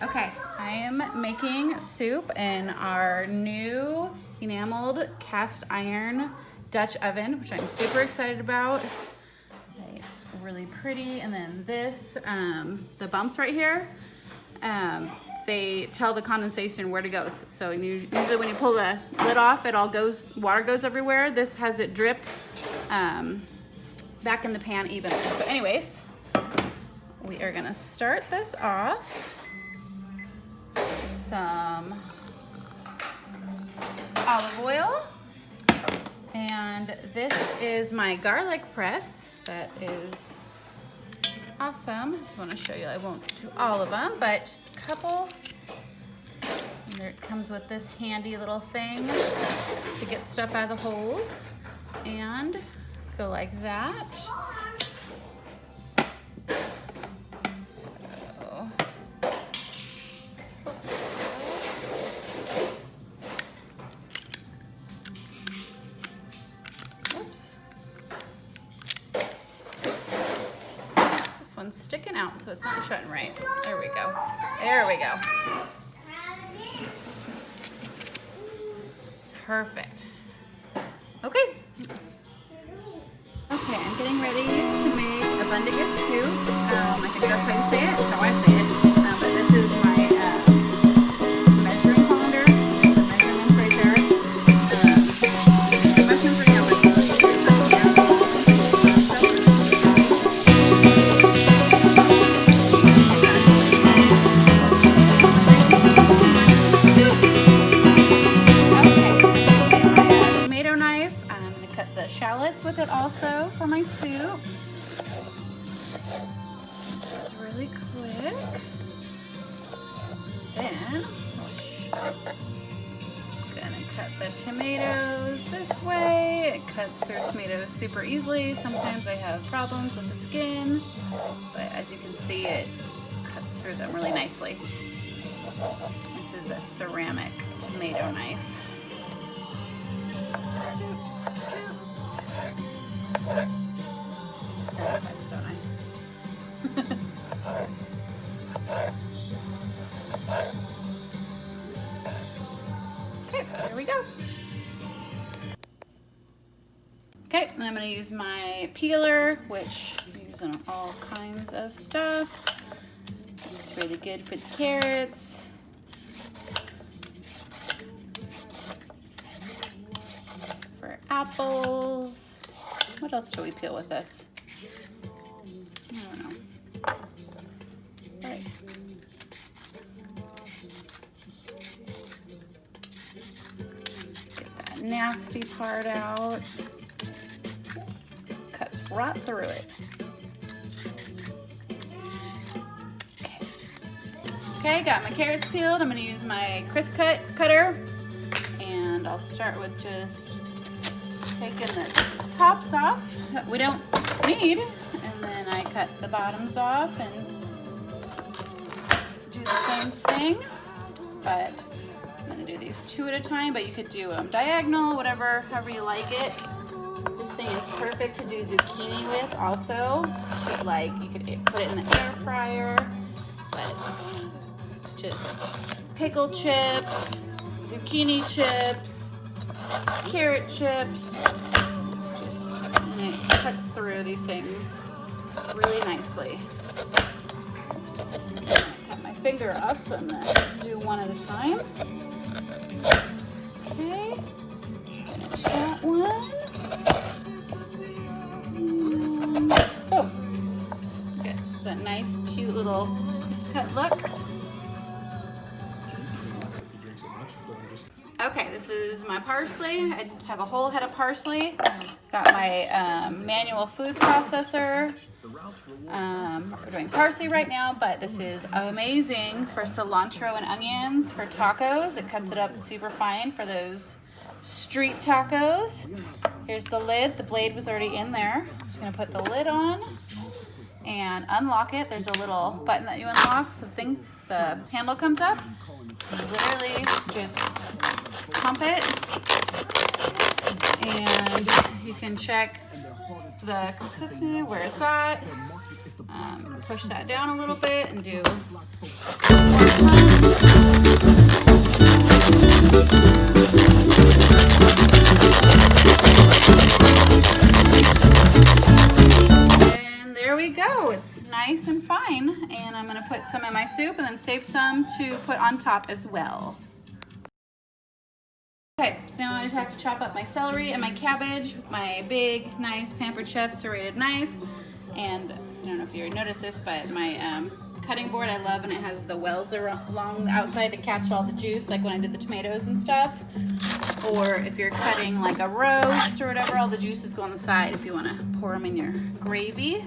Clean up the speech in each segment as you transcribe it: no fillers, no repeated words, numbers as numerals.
Okay, I am making soup in our new enameled cast iron Dutch oven, which I'm super excited about. It's really pretty. And then this, the bumps right here, they tell the condensation where to go. So usually when you pull the lid off, it all goes, water goes everywhere. This has it drip back in the pan evenly. So anyways, we are gonna start this off. Some olive oil, and this is my garlic press that is awesome. I just want to show you. I won't do all of them, but just a couple. And there it comes with this handy little thing to get stuff out of the holes, and go like that. Sticking out, so it's not shutting right. There we go. There we go. Perfect. Okay. Okay, I'm getting ready to make Abondigas soup. I think that's how you say it. That's how I say it. But this is my measuring colander. The measurements right there. Mushrooms are yellow. With it also for my soup. It's really quick. Then I'm gonna cut the tomatoes this way. It cuts through tomatoes super easily. Sometimes I have problems with the skin, but as you can see, it cuts through them really nicely. This is a ceramic tomato knife. Sacrifice, don't I? Okay, there we go. Okay, and I'm going to use my peeler, which I use on all kinds of stuff. It's really good for the carrots. For apples. What else do we peel with this? I don't know. Right. Get that nasty part out. Cuts right through it. Okay. Okay, got my carrots peeled. I'm going to use my crisp cutter. And I'll start with just taking the tops off that we don't need, and then I cut the bottoms off and do the same thing, but I'm going to do these two at a time, but you could do them diagonal, whatever, however you like it. This thing is perfect to do zucchini with also. You could put it in the air fryer, but just pickle chips, zucchini chips, carrot chips. It's just, and it cuts through these things really nicely. I cut my finger off, so I'm gonna do one at a time. Okay, finish that one. Oh, good. It's that nice, cute little crisp cut look. Okay, this is my parsley. I have a whole head of parsley. Got my manual food processor. We're doing parsley right now, but this is amazing for cilantro and onions for tacos. It cuts it up super fine for those street tacos. Here's the lid. The blade was already in there. I'm just gonna put the lid on and unlock it. There's a little button that you unlock, so the handle comes up. You literally just pump it, and you can check the consistency where it's at. Push that down a little bit and do 1 more time. soup and then save some to put on top as well. Okay, so now I just have to chop up my celery and my cabbage with my big, nice Pampered Chef serrated knife. And I don't know if you noticed this, but my cutting board I love, and it has the wells along the outside to catch all the juice, like when I did the tomatoes and stuff. Or if you're cutting like a roast or whatever, all the juices go on the side if you want to pour them in your gravy.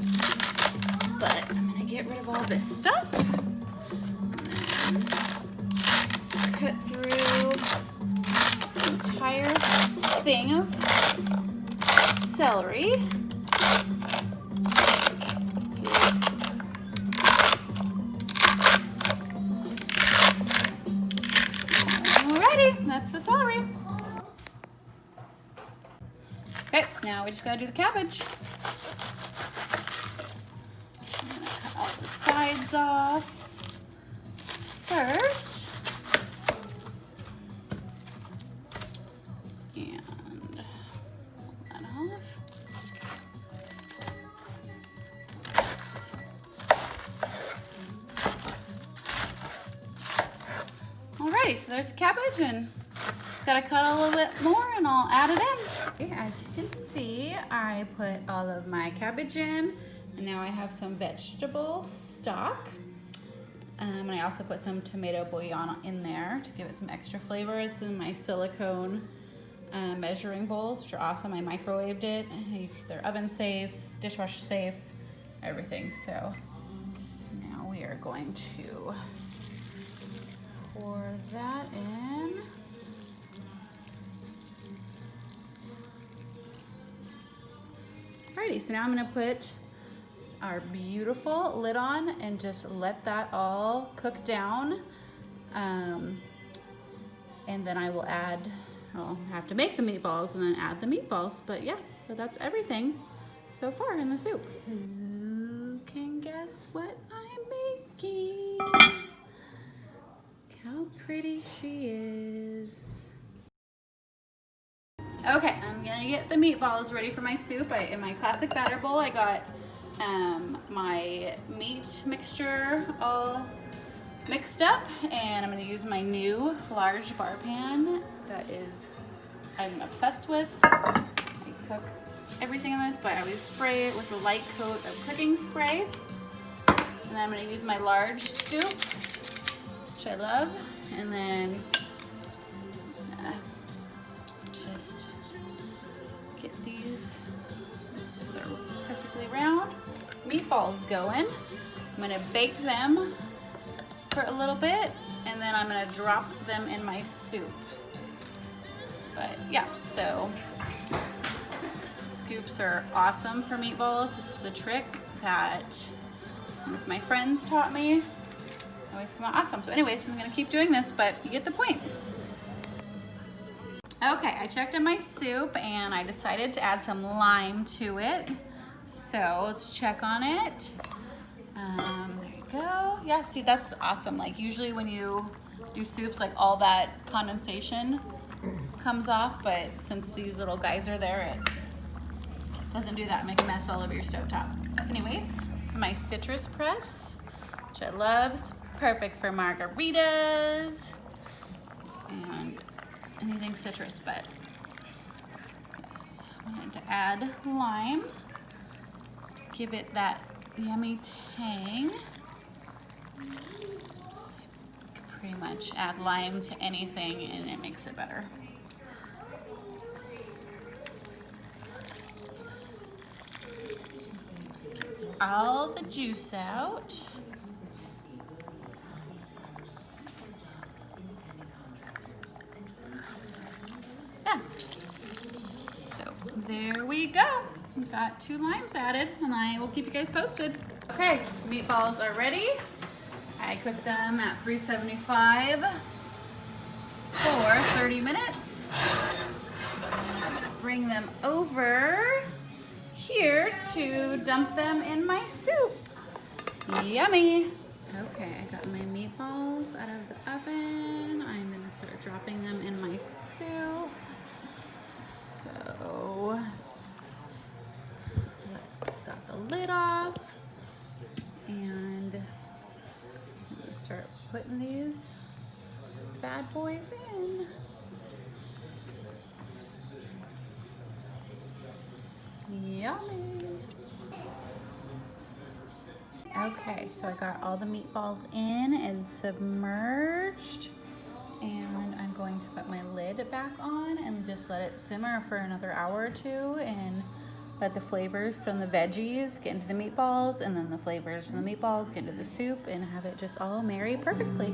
But I'm going to get rid of all this stuff. And just cut through this entire thing of celery. Alrighty, that's the celery. Okay, now we just gotta do the cabbage. I'm gonna cut all the sides off first. And pull that off. Alrighty, so there's the cabbage, and just gotta cut a little bit more and I'll add it in. Okay, as you can see, I put all of my cabbage in, and now I have some vegetable stock. And I also put some tomato bouillon in there to give it some extra flavor. It's in my silicone measuring bowls, which are awesome. I microwaved it. They're oven safe, dishwasher safe, everything. So now we are going to pour that in. Alrighty, so now I'm gonna put our beautiful lid on and just let that all cook down. And then I will add, I'll have to make the meatballs and then add the meatballs. But yeah, so that's everything so far in the soup. Who can guess what I'm making? How pretty she is. Okay, I'm gonna get the meatballs ready for my soup. In my classic batter bowl, I got my meat mixture all mixed up, and I'm gonna use my new large bar pan that I'm obsessed with. I cook everything in this, but I always spray it with a light coat of cooking spray. And then I'm gonna use my large scoop, which I love, and then just get these so they're perfectly round. Meatballs going. I'm gonna bake them for a little bit, and then I'm gonna drop them in my soup. But yeah, so scoops are awesome for meatballs. This is a trick that one of my friends taught me. Always come out awesome. So anyways, I'm gonna keep doing this, but you get the point. Okay, I checked on my soup and I decided to add some lime to it. So let's check on it. There you go. Yeah, see, that's awesome. Like usually when you do soups, like all that condensation comes off, but since these little guys are there, it doesn't do that. Make a mess all over your stovetop. Anyways, this is my citrus press, which I love. It's perfect for margaritas and anything citrus, but yes, I wanted to add lime to give it that yummy tang. You can pretty much add lime to anything and it makes it better. Gets all the juice out. Yeah. So there we go. We've got 2 limes added, and I will keep you guys posted. Okay, meatballs are ready. I cooked them at 375 for 30 minutes. I'm gonna bring them over here to dump them in my soup. Yummy. Okay, I got my meatballs out of the oven. I'm gonna start dropping them in my soup. So, got the lid off, and just putting these bad boys in. Yummy. Okay, so I got all the meatballs in and submerged. And I'm going to put my lid back on and just let it simmer for another hour or two and let the flavors from the veggies get into the meatballs and then the flavors from the meatballs get into the soup and have it just all marry perfectly.